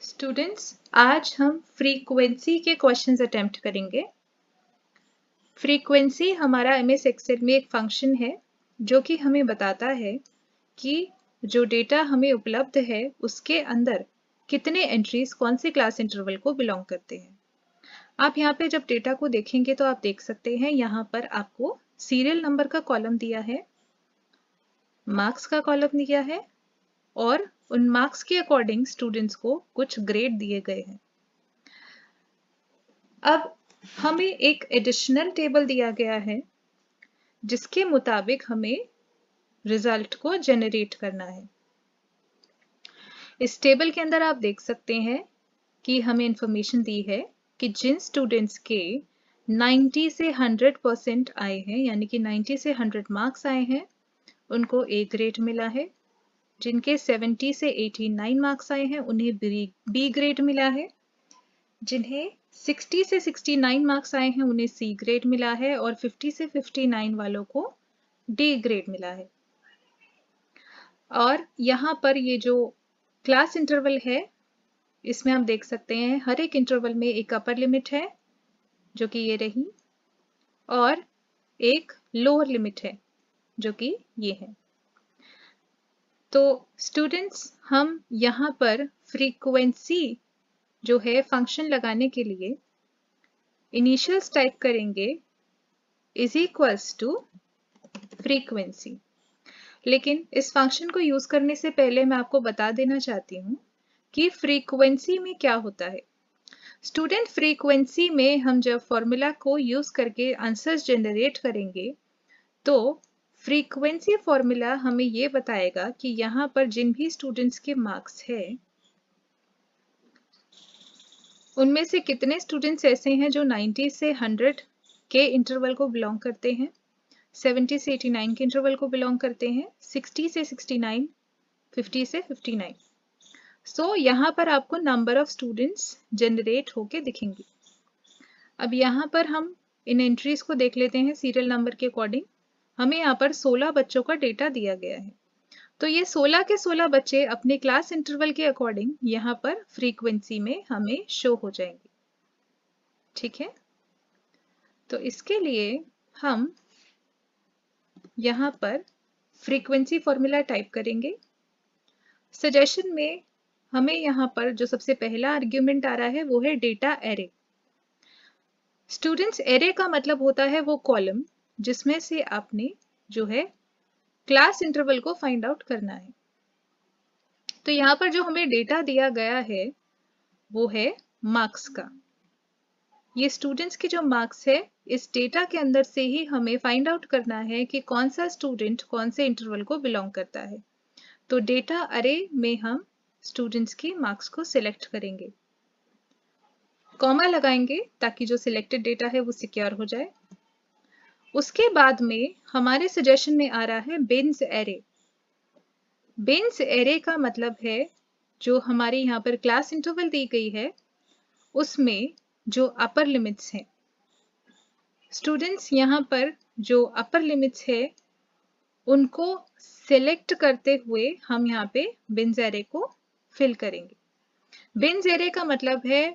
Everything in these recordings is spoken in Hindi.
स्टूडेंट्स, आज हम फ्रीक्वेंसी के क्वेश्चंस अटेम्प्ट करेंगे। फ्रीक्वेंसी हमारा एमएस एक्सेल में एक फंक्शन है जो कि हमें बताता है कि जो डेटा हमें उपलब्ध है उसके अंदर कितने एंट्रीज कौन से क्लास इंटरवल को बिलोंग करते हैं। आप यहाँ पे जब डेटा को देखेंगे तो आप देख सकते हैं यहाँ पर आपको सीरियल नंबर का कॉलम दिया है, मार्क्स का कॉलम दिया है और उन मार्क्स के अकॉर्डिंग स्टूडेंट्स को कुछ ग्रेड दिए गए हैं। अब हमें एक एडिशनल टेबल दिया गया है जिसके मुताबिक हमें रिजल्ट को जनरेट करना है। इस टेबल के अंदर आप देख सकते हैं कि हमें इंफॉर्मेशन दी है कि जिन स्टूडेंट्स के 90 से 100% आए हैं, यानी कि 90 से 100 मार्क्स आए हैं, उनको ए ग्रेड मिला है। जिनके 70 से 89 मार्क्स आए हैं उन्हें बी ग्रेड मिला है। जिन्हें 60 से 69 मार्क्स आए हैं उन्हें सी ग्रेड मिला है और 50 से 59 वालों को डी ग्रेड मिला है। और यहाँ पर ये जो क्लास इंटरवल है इसमें हम देख सकते हैं हर एक इंटरवल में एक अपर लिमिट है जो कि ये रही और एक लोअर लिमिट है जो कि ये है। तो स्टूडेंट्स, हम यहाँ पर फ्रीक्वेंसी जो है फंक्शन लगाने के लिए इनिशियल्स टाइप करेंगे इज इक्वल्स टू फ्रीक्वेंसी। लेकिन इस फंक्शन को यूज करने से पहले मैं आपको बता देना चाहती हूँ कि फ्रीक्वेंसी में क्या होता है। स्टूडेंट, फ्रीक्वेंसी में हम जब फॉर्मूला को यूज करके आंसर्स जनरेट करेंगे तो फ्रीक्वेंसी फॉर्मूला हमें ये बताएगा कि यहाँ पर जिन भी स्टूडेंट्स के मार्क्स है उनमें से कितने स्टूडेंट्स ऐसे हैं जो 90 से 100 के इंटरवल को बिलोंग करते हैं, 70 से 89 के इंटरवल को बिलोंग करते हैं, 60 से 69, 50 से 59। सो यहाँ पर आपको नंबर ऑफ स्टूडेंट्स जनरेट होके दिखेंगे। अब यहाँ पर हम इन एंट्रीज को देख लेते हैं सीरियल नंबर के अकॉर्डिंग। हमें यहाँ पर 16 बच्चों का डेटा दिया गया है, तो ये 16 के 16 बच्चे अपने क्लास इंटरवल के अकॉर्डिंग यहाँ पर फ्रीक्वेंसी में हमें शो हो जाएंगे। ठीक है, तो इसके लिए हम यहाँ पर फ्रीक्वेंसी फॉर्मूला टाइप करेंगे। सजेशन में हमें यहाँ पर जो सबसे पहला आर्ग्यूमेंट आ रहा है वो है डेटा एरे। स्टूडेंट्स, एरे का मतलब होता है वो कॉलम जिसमें से आपने जो है क्लास इंटरवल को फाइंड आउट करना है। तो यहाँ पर जो हमें डेटा दिया गया है वो है मार्क्स का। ये स्टूडेंट्स के जो मार्क्स है इस डेटा के अंदर से ही हमें फाइंड आउट करना है कि कौन सा स्टूडेंट कौन से इंटरवल को बिलोंग करता है। तो डेटा अरे में हम स्टूडेंट्स की मार्क्स को सिलेक्ट करेंगे, कॉमा लगाएंगे ताकि जो सिलेक्टेड डेटा है वो सिक्योर हो जाए। उसके बाद में हमारे सजेशन में आ रहा है बिन्स एरे। बिन्स एरे का मतलब है जो हमारी यहाँ पर क्लास इंटरवल दी गई है उसमें जो अपर लिमिट्स हैं। स्टूडेंट्स, यहाँ पर जो अपर लिमिट्स है उनको सिलेक्ट करते हुए हम यहाँ पे बिन्स एरे को फिल करेंगे। बिन्स एरे का मतलब है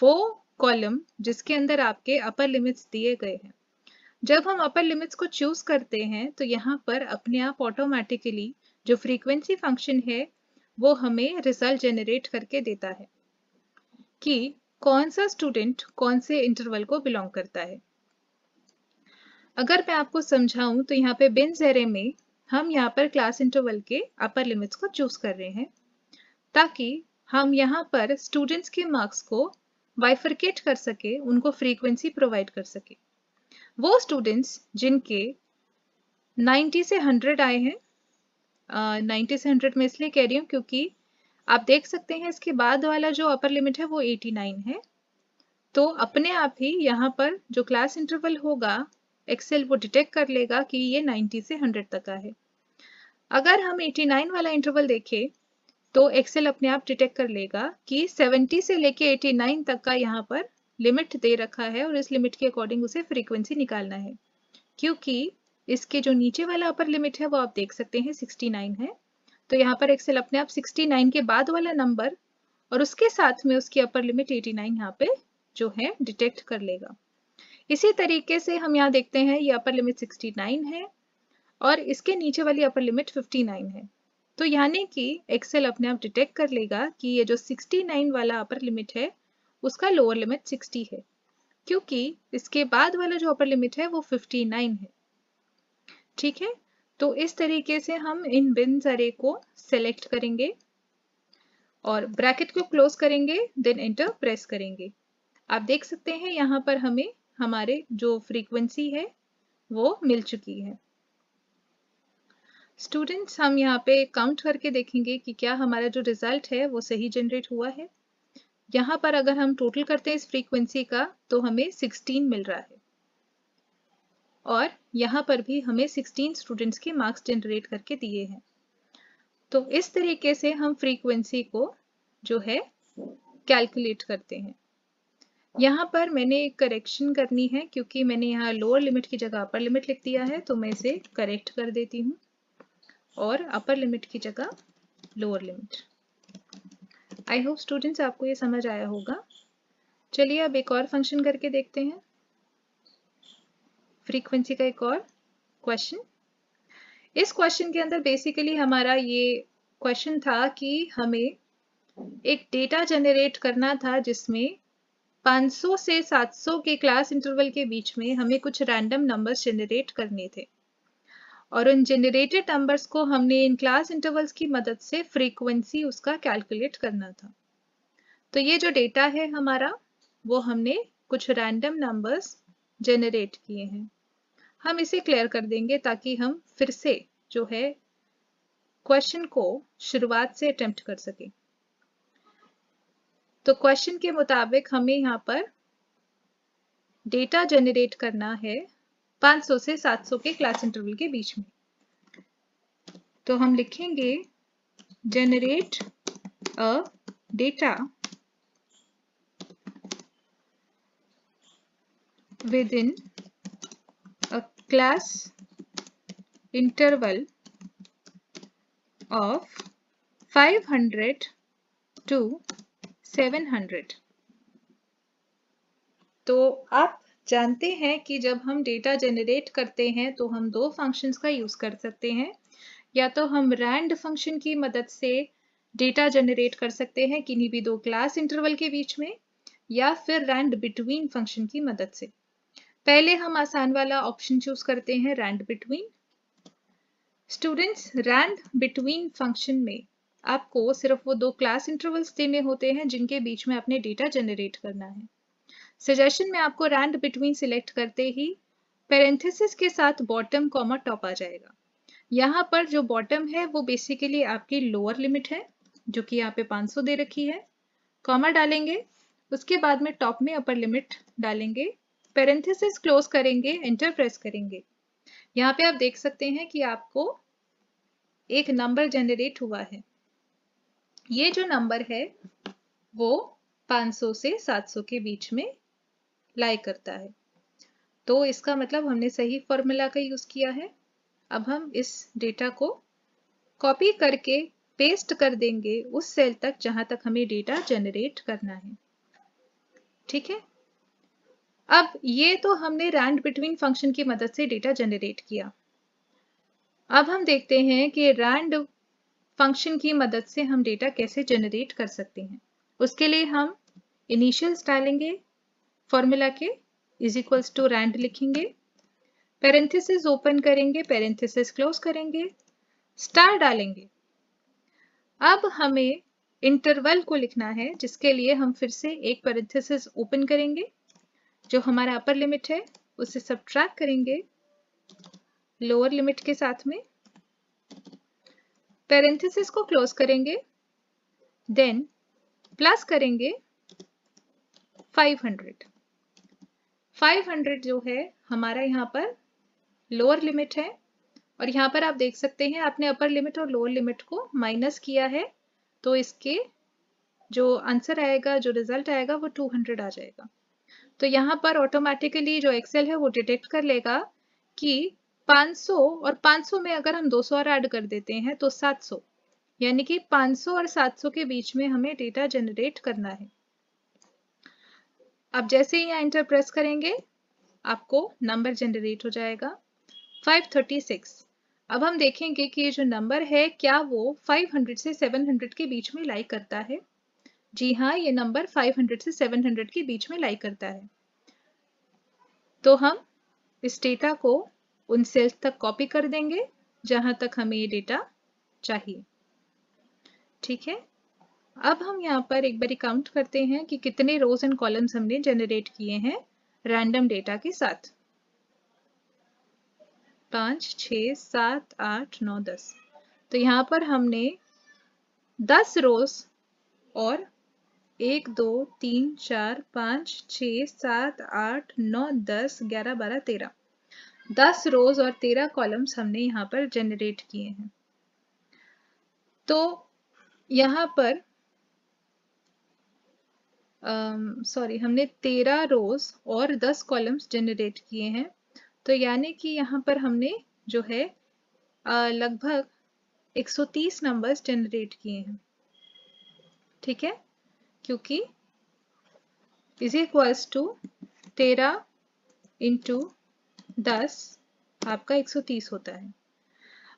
वो कॉलम जिसके अंदर आपके अपर लिमिट्स दिए गए हैं। जब हम अपर लिमिट्स को चूज करते हैं तो यहाँ पर अपने आप ऑटोमेटिकली जो फ्रीक्वेंसी फंक्शन है वो हमें रिजल्ट जनरेट करके देता है कि कौन सा स्टूडेंट कौन से इंटरवल को बिलोंग करता है। अगर मैं आपको समझाऊं तो यहाँ पे बिन्स एरे में हम यहाँ पर क्लास इंटरवल के अपर लिमिट्स को चूज कर रहे हैं ताकि हम यहाँ पर स्टूडेंट्स के मार्क्स को बाइफरकेट कर सके, उनको फ्रीक्वेंसी प्रोवाइड कर सके। वो स्टूडेंट्स जिनके 90 से 100 आए हैं, 90 से 100 में इसलिए कह रही हूँ क्योंकि आप देख सकते हैं इसके बाद वाला जो अपर लिमिट है वो 89 है। तो अपने आप ही यहाँ पर जो क्लास इंटरवल होगा एक्सेल वो डिटेक्ट कर लेगा कि ये 90 से 100 तक का है। अगर हम 89 वाला इंटरवल देखें तो एक्सेल अपने आप डिटेक्ट कर लेगा कि 70 से लेके 89 तक का यहाँ पर लिमिट दे रखा है और इस लिमिट के अकॉर्डिंग उसे फ्रीक्वेंसी निकालना है। क्योंकि इसके जो नीचे वाला अपर लिमिट है वो आप देख सकते हैं 69 है, तो यहाँ पर एक्सेल अपने आप 69 के बाद वाला नंबर और उसके साथ में उसकी अपर लिमिट 89 यहाँ पे जो है डिटेक्ट कर लेगा। इसी तरीके से हम यहाँ देखते हैं ये अपर लिमिट 69 है और इसके नीचे वाली अपर लिमिट 59 है। तो यानी कि एक्सेल अपने आप डिटेक्ट कर लेगा कि ये जो 69 वाला अपर लिमिट है उसका लोअर लिमिट 60 है, क्योंकि इसके बाद वाला जो अपर लिमिट है वो 59 है। ठीक है, तो इस तरीके से हम इन बिन्स अरे को सेलेक्ट करेंगे और ब्रैकेट को क्लोज करेंगे, देन एंटर प्रेस करेंगे। आप देख सकते हैं यहाँ पर हमें हमारे जो फ्रीक्वेंसी है वो मिल चुकी है। स्टूडेंट्स, हम यहाँ पे काउंट करके देखेंगे कि क्या हमारा जो रिजल्ट है वो सही जनरेट हुआ है। यहाँ पर अगर हम टोटल करते हैं इस फ्रीक्वेंसी का तो हमें 16 मिल रहा है और यहाँ पर भी हमें 16 स्टूडेंट्स के मार्क्स जनरेट करके दिए हैं। तो इस तरीके से हम फ्रीक्वेंसी को जो है कैलकुलेट करते हैं। यहाँ पर मैंने एक करेक्शन करनी है क्योंकि मैंने यहाँ लोअर लिमिट की जगह अपर लिमिट लिख दिया है, तो मैं इसे करेक्ट कर देती हूँ और अपर लिमिट की जगह lower limit. I hope students आपको ये समझ आया होगा। चलिए अब एक और फंक्शन करके देखते हैं, फ्रीक्वेंसी का एक और क्वेश्चन। इस क्वेश्चन के अंदर बेसिकली हमारा ये क्वेश्चन था कि हमें एक डेटा जनरेट करना था जिसमें 500 से 700 के क्लास इंटरवल के बीच में हमें कुछ रैंडम नंबर्स जनरेट करने थे और उन जनरेटेड नंबर्स को हमने इन क्लास इंटरवल्स की मदद से फ्रीक्वेंसी उसका कैलकुलेट करना था। तो ये जो डेटा है हमारा वो हमने कुछ रैंडम नंबर्स जनरेट किए हैं। हम इसे क्लियर कर देंगे ताकि हम फिर से जो है क्वेश्चन को शुरुआत से अटेम्प्ट कर सकें। तो क्वेश्चन के मुताबिक हमें यहाँ पर डेटा जनरेट करना है 500 से 700 के क्लास इंटरवल के बीच में। तो हम लिखेंगे generate a data within a class interval of 500 to 700। तो आप जानते हैं कि जब हम डेटा जनरेट करते हैं तो हम दो फंक्शंस का यूज कर सकते हैं। या तो हम रैंड फंक्शन की मदद से डेटा जनरेट कर सकते हैं किन्हीं भी दो क्लास इंटरवल के बीच में, या फिर रैंड बिटवीन फंक्शन की मदद से। पहले हम आसान वाला ऑप्शन चूज करते हैं, rand between. Students, rand between function में आपको सिर्फ वो दो क्लास इंटरवल्स देने होते हैं जिनके बीच में आपने डेटा जनरेट करना है। सजेशन में आपको रैंड बिटवीन सिलेक्ट करते ही पेरेंथेसिस के साथ बॉटम कॉमा टॉप आ जाएगा। यहाँ पर जो बॉटम है वो बेसिकली आपकी लोअर लिमिट है जो कि यहाँ पे 500 दे रखी है, कॉमा डालेंगे, उसके बाद में टॉप में अपर लिमिट डालेंगे, पेरेंथेसिस क्लोज करेंगे, एंटर प्रेस करेंगे। यहाँ पे आप देख सकते हैं कि आपको एक नंबर जनरेट हुआ है। ये जो नंबर है वो 500 से 700 के बीच में लाई करता है। तो इसका मतलब हमने सही फॉर्मूला का यूज किया है। अब हम इस डेटा को कॉपी करके पेस्ट कर देंगे उस सेल तक जहां तक हमें डेटा जनरेट करना है। ठीक है, अब ये तो हमने रैंड बिटवीन फंक्शन की मदद से डेटा जनरेट किया। अब हम देखते हैं कि रैंड फंक्शन की मदद से हम डेटा कैसे जनरेट कर सकते हैं। उसके लिए हम इनिशियल्स डालेंगे, फॉर्मूला के इज इक्वल्स टू रैंड लिखेंगे, पेरेंथेसिस ओपन करेंगे, पेरेंथेसिस क्लोज करेंगे, स्टार डालेंगे। अब हमें इंटरवल को लिखना है जिसके लिए हम फिर से एक पेरेंथेसिस ओपन करेंगे, जो हमारा अपर लिमिट है उसे सब्ट्रैक्ट करेंगे लोअर लिमिट के साथ में, पेरेंथेसिस को क्लोज करेंगे, देन प्लस करेंगे 500। 500 जो है हमारा यहाँ पर लोअर लिमिट है और यहाँ पर आप देख सकते हैं आपने अपर लिमिट और लोअर लिमिट को माइनस किया है, तो इसके जो आंसर आएगा, जो रिजल्ट आएगा वो 200 आ जाएगा। तो यहाँ पर ऑटोमेटिकली जो एक्सेल है वो डिटेक्ट कर लेगा कि 500 और 500 में अगर हम 200 और ऐड कर देते हैं तो 700, यानी कि 500 और 700 के बीच में हमें डेटा जनरेट करना है। अब जैसे ही यहाँ एंटर प्रेस करेंगे आपको नंबर जनरेट हो जाएगा 536। अब हम देखेंगे कि ये जो नंबर है क्या वो 500 से 700 के बीच में लाई करता है। जी हाँ, ये नंबर 500 से 700 के बीच में लाई करता है। तो हम इस डेटा को उन सेल्स तक कॉपी कर देंगे जहां तक हमें ये डेटा चाहिए। ठीक है, अब हम यहाँ पर एक बार काउंट करते हैं कि कितने रोज एंड कॉलम्स हमने जनरेट किए हैं रैंडम डेटा के साथ। 5, 6, 7, 8, 9, 10। तो यहाँ पर हमने 10 रोज और 1, 2, 3, 4, 5, 6, 7, 8, 9, 10, 11, 12, 13 10 रोज और 13 कॉलम्स हमने यहाँ पर जनरेट किए हैं। तो यहाँ पर हमने 13 रोज और 10 कॉलम्स जनरेट किए हैं। तो यानी कि यहाँ पर हमने जो है लगभग 130 नंबर्स जनरेट किए हैं। ठीक है, क्योंकि इज इक्वल्स टू 13 इंटू 10 आपका 130 होता है।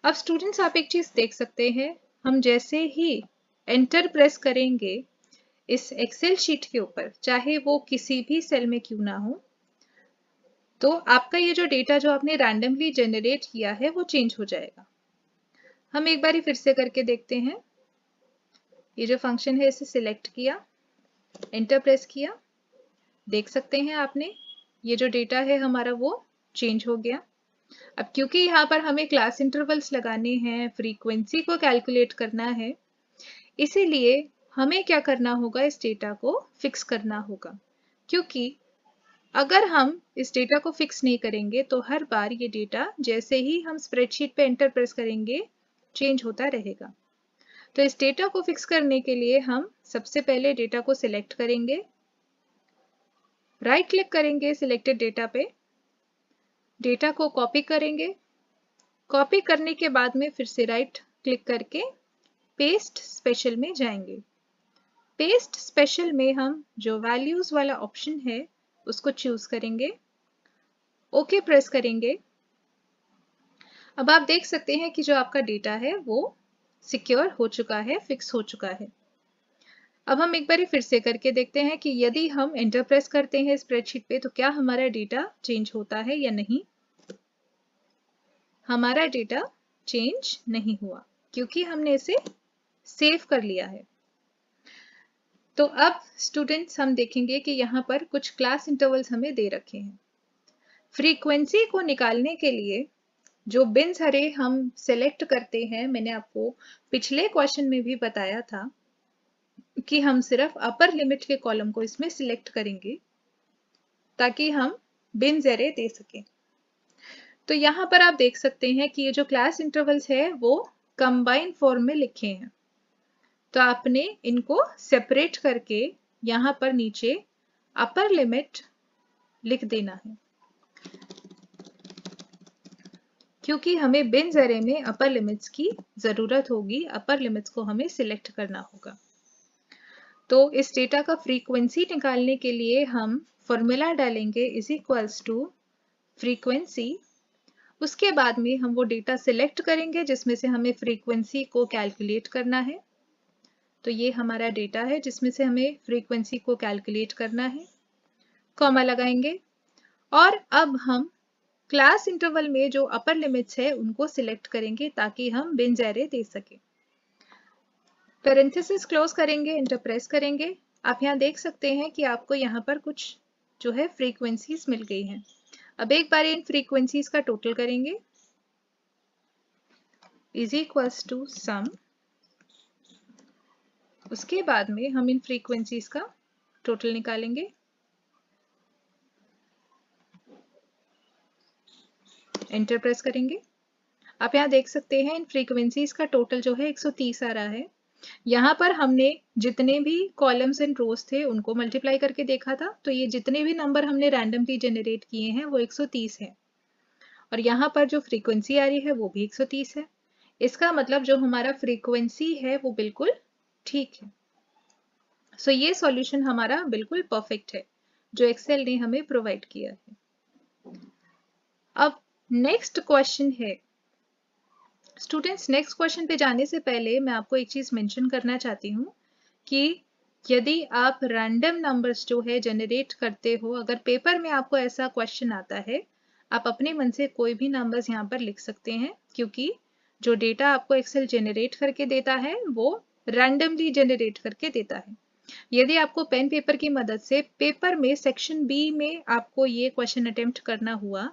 अब स्टूडेंट्स आप एक चीज देख सकते हैं, हम जैसे ही एंटर प्रेस करेंगे इस एक्सेल शीट के ऊपर, चाहे वो किसी भी सेल में क्यों ना हो, तो आपका ये जो डेटा जो आपने रैंडमली जनरेट किया है वो चेंज हो जाएगा। हम एक बार फिर से करके देखते हैं। ये जो फंक्शन है इसे सिलेक्ट किया, एंटर प्रेस किया, देख सकते हैं आपने ये जो डेटा है हमारा वो चेंज हो गया। अब क्योंकि यहाँ पर हमें क्लास इंटरवल्स लगाने हैं, फ्रीक्वेंसी को कैलकुलेट करना है, इसीलिए हमें क्या करना होगा, इस डेटा को फिक्स करना होगा। क्योंकि अगर हम इस डेटा को फिक्स नहीं करेंगे तो हर बार ये डेटा जैसे ही हम स्प्रेडशीट पे एंटर प्रेस करेंगे चेंज होता रहेगा। तो इस डेटा को फिक्स करने के लिए हम सबसे पहले डेटा को सिलेक्ट करेंगे, राइट क्लिक करेंगे सिलेक्टेड डेटा पे, डेटा को कॉपी करेंगे, कॉपी करने के बाद में फिर से राइट क्लिक करके पेस्ट स्पेशल में जाएंगे। पेस्ट स्पेशल में हम जो वैल्यूज वाला ऑप्शन है उसको चूज करेंगे, ओके प्रेस करेंगे। अब आप देख सकते हैं कि जो आपका डेटा है वो सिक्योर हो चुका है, फिक्स हो चुका है। अब हम एक बार फिर से करके देखते हैं कि यदि हम एंटर प्रेस करते हैं स्प्रेडशीट पे तो क्या हमारा डेटा चेंज होता है या नहीं। हमारा डेटा चेंज नहीं हुआ क्योंकि हमने इसे सेव कर लिया है। तो अब स्टूडेंट्स हम देखेंगे कि यहाँ पर कुछ क्लास इंटरवल्स हमें दे रखे हैं। फ्रीक्वेंसी को निकालने के लिए जो बिन्स अरे हम सेलेक्ट करते हैं, मैंने आपको पिछले क्वेश्चन में भी बताया था कि हम सिर्फ अपर लिमिट के कॉलम को इसमें सिलेक्ट करेंगे ताकि हम बिन्स अरे दे सकें। तो यहाँ पर आप देख सकते हैं कि ये जो क्लास इंटरवल्स है वो कंबाइन फॉर्म में लिखे हैं। तो आपने इनको सेपरेट करके यहाँ पर नीचे अपर लिमिट लिख देना है, क्योंकि हमें बिन्स अरे में अपर लिमिट्स की जरूरत होगी, अपर लिमिट्स को हमें सिलेक्ट करना होगा। तो इस डेटा का फ्रीक्वेंसी निकालने के लिए हम फॉर्मूला डालेंगे इज इक्वल्स टू फ्रीक्वेंसी। उसके बाद में हम वो डेटा सिलेक्ट करेंगे जिसमें से हमें फ्रीक्वेंसी को कैलकुलेट करना है। तो ये हमारा डेटा है जिसमें से हमें फ्रीक्वेंसी को कैलकुलेट करना है, कॉमा लगाएंगे। और अब हम क्लास इंटरवल में जो अपर लिमिट्स है उनको सिलेक्ट करेंगे ताकि हम बिन्स अरे दे सके। पैरेंथेसिस क्लोज करेंगे, एंटर प्रेस करेंगे। आप यहाँ देख सकते हैं कि आपको यहाँ पर कुछ जो है फ्रीक्वेंसीज मिल गई हैं। अब एक बार इन फ्रीक्वेंसीज का टोटल करेंगे, इज इक्वल्स टू सम। उसके बाद में हम इन फ्रीक्वेंसीज का टोटल निकालेंगे, एंटर प्रेस करेंगे। आप यहाँ देख सकते हैं इन फ्रीक्वेंसीज का टोटल जो है 130 आ रहा है। यहाँ पर हमने जितने भी कॉलम्स एंड रोज थे उनको मल्टीप्लाई करके देखा था, तो ये जितने भी नंबर हमने रैंडमली जनरेट किए हैं वो 130 है, और यहाँ पर जो फ्रीक्वेंसी आ रही है वो भी 130 है। इसका मतलब जो हमारा फ्रीक्वेंसी है वो बिल्कुल ठीक है। सो ये सॉल्यूशन हमारा बिल्कुल परफेक्ट है जो एक्सेल ने हमें प्रोवाइड किया है। अब नेक्स्ट क्वेश्चन है स्टूडेंट्स, नेक्स्ट क्वेश्चन पे जाने से पहले मैं आपको एक चीज मेंशन करना चाहती हूँ कि यदि आप रैंडम नंबर्स जो है जनरेट करते हो, अगर पेपर में आपको ऐसा क्वेश्चन आता है, आप अपने मन से कोई भी नंबर्स यहाँ पर लिख सकते हैं, क्योंकि जो डेटा आपको एक्सेल जनरेट करके देता है वो रैंडमली जनरेट करके देता है। यदि आपको पेन पेपर की मदद से पेपर में सेक्शन बी में आपको ये क्वेश्चन अटेम्प्ट करना हुआ,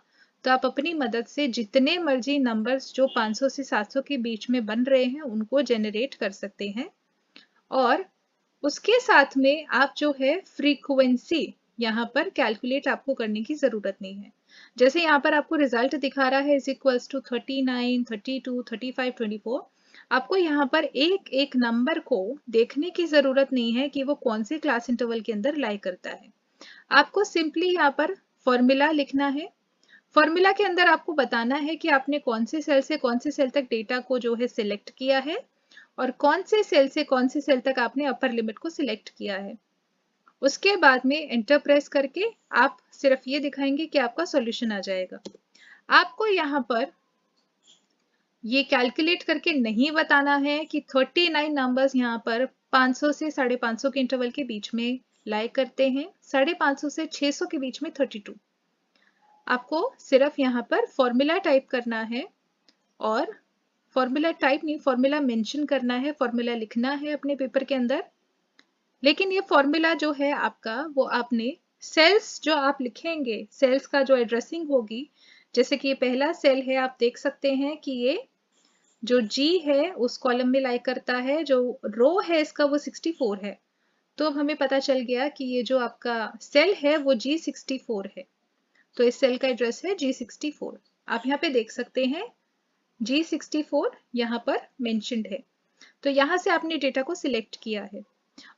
तो आप अपनी मदद से जितने मर्जी नंबर्स जो 500 से 700 के बीच में बन रहे हैं उनको जनरेट कर सकते हैं। और उसके साथ में आप जो है फ्रीक्वेंसी यहाँ पर कैलकुलेट आपको करने की जरूरत नहीं है। जैसे यहाँ पर आपको रिजल्ट दिखा रहा है इज इक्वल्स टू 39, 32, 35, 24। आपको यहाँ पर एक एक नंबर को देखने की जरूरत नहीं है कि वो कौन से क्लास इंटरवल के अंदर लाई करता है। आपको सिंपली यहाँ पर फॉर्मूला लिखना है। फॉर्मूला के अंदर आपको बताना है कि आपने कौन से सेल से कौन से सेल तक डेटा को जो है सिलेक्ट किया है और कौन से सेल से कौन से सेल तक आपने अपर लिमिट को सिलेक्ट किया है। उसके बाद में एंटर प्रेस करके आप सिर्फ ये दिखाएंगे कि आपका सॉल्यूशन आ जाएगा। आपको यहाँ पर ये कैलकुलेट करके नहीं बताना है कि 39 नंबर्स यहाँ पर 500 से 550 के इंटरवल के बीच में लाई करते हैं, 550 से 600 के बीच में 32। आपको सिर्फ यहाँ पर फॉर्मूला टाइप करना है, और फॉर्मूला टाइप नहीं, फॉर्मूला मेंशन करना है, फॉर्मूला लिखना है अपने पेपर के अंदर। लेकिन ये फॉर्मूला जो है आपका, वो आपने सेल्स जो आप लिखेंगे, सेल्स का जो एड्रेसिंग होगी, जैसे कि ये पहला सेल है, आप देख सकते हैं कि ये जो G है उस कॉलम में लाई करता है, जो रो है इसका वो 64 है। तो अब हमें पता चल गया कि ये जो आपका सेल है वो G64 है। तो इस सेल का एड्रेस है G64। आप यहाँ पे देख सकते हैं G64 यहाँ पर मेंशन्ड है। तो यहाँ से आपने डेटा को सिलेक्ट किया है।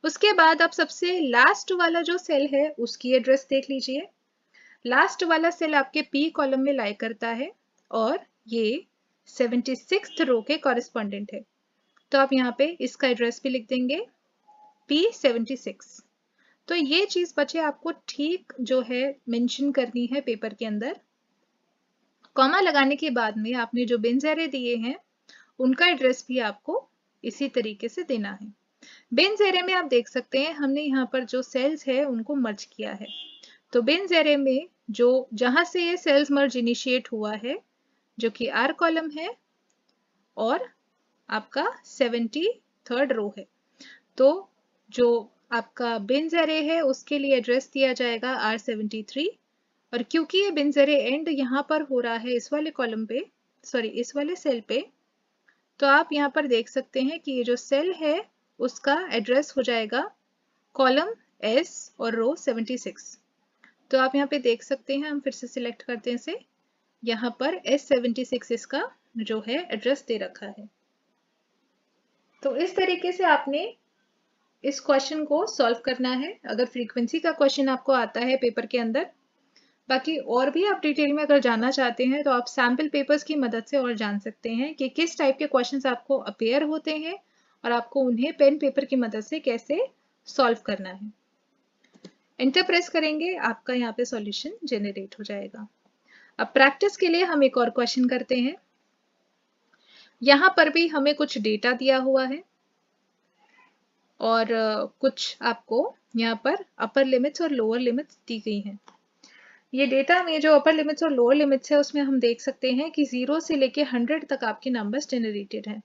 उसके बाद आप सबसे लास्ट वाला जो सेल है उसकी एड्रेस देख लीजिए। लास्ट वाला सेल आपके P कॉलम में लाई करता है और ये 76th रो के कॉरेस्पॉन्डेंट है। तो आप यहाँ पे इसका एड्रेस भी लिख देंगे P76। तो ये चीज बचे आपको ठीक जो है मेंशन करनी है पेपर के अंदर। कॉमा लगाने के बाद में आपने जो बिन्स एरे दिए हैं उनका एड्रेस भी आपको इसी तरीके से देना है। बिन्स एरे में आप देख सकते हैं हमने यहाँ पर जो सेल्स है उनको मर्ज किया है। तो बिन्स एरे में जो जहां से ये सेल्स मर्ज इनिशिएट हुआ है, जो कि R कॉलम है और आपका 73rd रो है, तो जो आपका बिन्स एरे है उसके लिए एड्रेस दिया जाएगा R73। और क्योंकि ये बिन्स एरे एंड यहाँ पर हो रहा है इस वाले कॉलम पे, सॉरी इस वाले सेल पे, तो आप यहाँ पर देख सकते हैं कि ये जो सेल है उसका एड्रेस हो जाएगा कॉलम S और रो 76। तो आप यहाँ पे देख सकते हैं, हम फिर से सिलेक्ट करते हैं इसे, यहाँ पर S76 इसका जो है एड्रेस दे रखा है। तो इस तरीके से आपने इस क्वेश्चन को सॉल्व करना है अगर फ्रीक्वेंसी का क्वेश्चन आपको आता है पेपर के अंदर। बाकी और भी आप डिटेल में अगर जानना चाहते हैं तो आप सैम्पल पेपर्स की मदद से और जान सकते हैं कि किस टाइप के क्वेश्चंस आपको अपेयर होते हैं और आपको उन्हें पेन पेपर की मदद से कैसे सॉल्व करना है। एंटर प्रेस करेंगे, आपका यहाँ पे सॉल्यूशन जनरेट हो जाएगा। अब प्रैक्टिस के लिए हम एक और क्वेश्चन करते हैं। यहाँ पर भी हमें कुछ डेटा दिया हुआ है और कुछ आपको यहाँ पर अपर लिमिट्स और लोअर लिमिट्स दी गई हैं। ये डेटा में जो अपर लिमिट्स और लोअर लिमिट्स है उसमें हम देख सकते हैं कि 0 से लेके 100 तक आपके नंबर्स जनरेटेड हैं।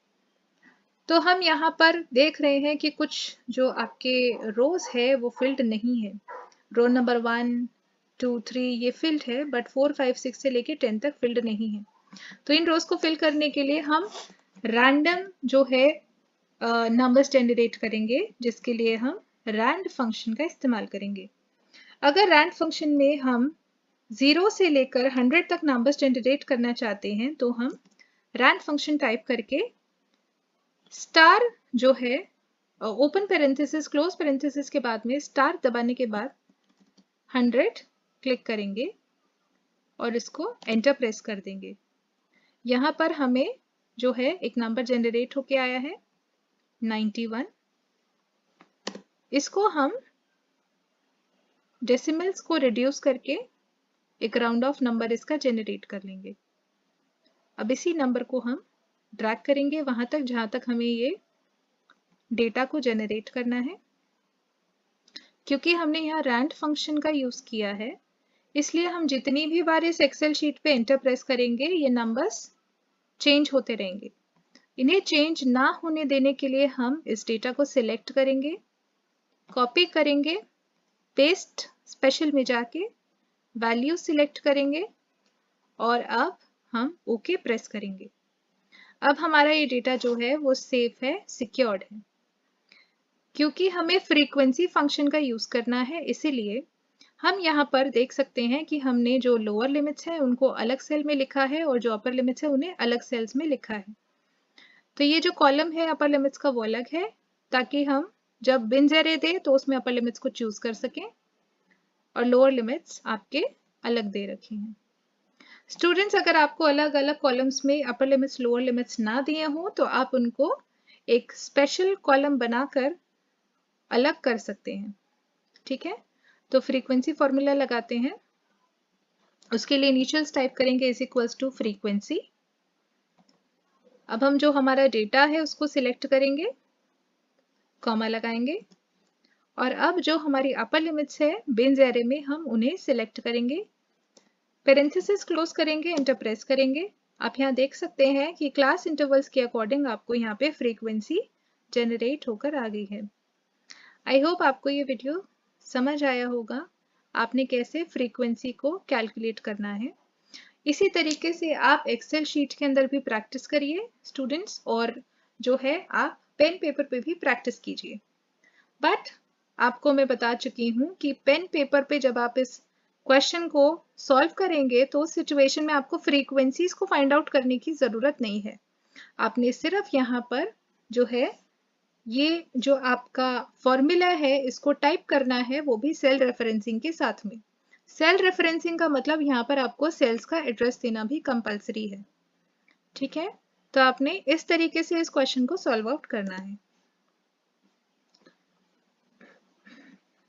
तो हम यहाँ पर देख रहे हैं कि कुछ जो आपके रोज है वो फिल्ड नहीं है। रो नंबर 1, 2, 3 ये फिल्ड है, बट 4, 5, 6 से लेके 10 तक फिल्ड नहीं है। तो इन रोज को फिल करने के लिए हम रैंडम जो है नंबर्स जनरेट करेंगे, जिसके लिए हम रैंड फंक्शन का इस्तेमाल करेंगे। अगर रैंड फंक्शन में हम 0 से लेकर 100 तक नंबर्स जनरेट करना चाहते हैं तो हम रैंड फंक्शन टाइप करके स्टार जो है ओपन पेरेंथेसिस क्लोज पेरेंथेसिस के बाद में स्टार दबाने के बाद 100 क्लिक करेंगे और इसको एंटर प्रेस कर देंगे। यहाँ पर हमें जो है एक नंबर जनरेट होके आया है 91। इसको हम डेसिमल्स को रिड्यूस करके एक राउंड ऑफ नंबर इसका जनरेट कर लेंगे। अब इसी नंबर को हम ड्रैग करेंगे वहां तक जहां तक हमें ये डेटा को जनरेट करना है। क्योंकि हमने यहाँ रैंड फंक्शन का यूज किया है, इसलिए हम जितनी भी बार इस एक्सेल शीट पे एंटर प्रेस करेंगे ये नंबर्स चेंज होते रहेंगे। इन्हें चेंज ना होने देने के लिए हम इस डेटा को सिलेक्ट करेंगे, कॉपी करेंगे, पेस्ट स्पेशल में जाके वैल्यू सिलेक्ट करेंगे और अब हम ओके प्रेस करेंगे। अब हमारा ये डेटा जो है वो सेफ है, सिक्योर्ड है। क्योंकि हमें फ्रीक्वेंसी फंक्शन का यूज करना है, इसीलिए हम यहाँ पर देख सकते हैं कि हमने जो लोअर लिमिट्स हैं उनको अलग सेल में लिखा है और जो अपर लिमिट्स है उन्हें अलग सेल्स में लिखा है। तो ये जो कॉलम है अपर लिमिट्स का वो अलग है, ताकि हम जब बिन्स एरे दे तो उसमें अपर लिमिट्स को चूज कर सकें, और लोअर लिमिट्स आपके अलग दे रखे हैं। स्टूडेंट्स, अगर आपको अलग अलग कॉलम्स में अपर लिमिट्स लोअर लिमिट्स ना दिए हो तो आप उनको एक स्पेशल कॉलम बनाकर अलग कर सकते हैं। ठीक है, तो फ्रीक्वेंसी फॉर्मूला लगाते हैं। उसके लिए इनिशियल्स टाइप करेंगे इज इक्वल्स टू फ्रीक्वेंसी। अब हम जो हमारा डेटा है उसको सिलेक्ट करेंगे, कॉमा लगाएंगे, और अब जो हमारी अपर लिमिट्स है बिन्स एरे में हम उन्हें सिलेक्ट करेंगे, पेरेंथेसिस क्लोज करेंगे, एंटर प्रेस करेंगे। आप यहाँ देख सकते हैं कि क्लास इंटरवल्स के अकॉर्डिंग आपको यहाँ पे फ्रीक्वेंसी जनरेट होकर आ गई है। आई होप आपको ये वीडियो समझ आया होगा, आपने कैसे फ्रीक्वेंसी को कैलकुलेट करना है। इसी तरीके से आप एक्सेल शीट के अंदर भी प्रैक्टिस करिए स्टूडेंट्स, और जो है आप पेन पेपर पे भी प्रैक्टिस कीजिए। बट आपको मैं बता चुकी हूँ कि पेन पेपर पे जब आप इस क्वेश्चन को सॉल्व करेंगे तो उस सिचुएशन में आपको फ्रीक्वेंसीज को फाइंड आउट करने की जरूरत नहीं है। आपने सिर्फ यहाँ पर जो है ये जो आपका फॉर्मूला है इसको टाइप करना है, वो भी सेल रेफरेंसिंग के साथ में। सेल रेफरेंसिंग का मतलब यहाँ पर आपको सेल्स का एड्रेस देना भी कंपलसरी है। ठीक है, तो आपने इस तरीके से इस क्वेश्चन को सॉल्व आउट करना है।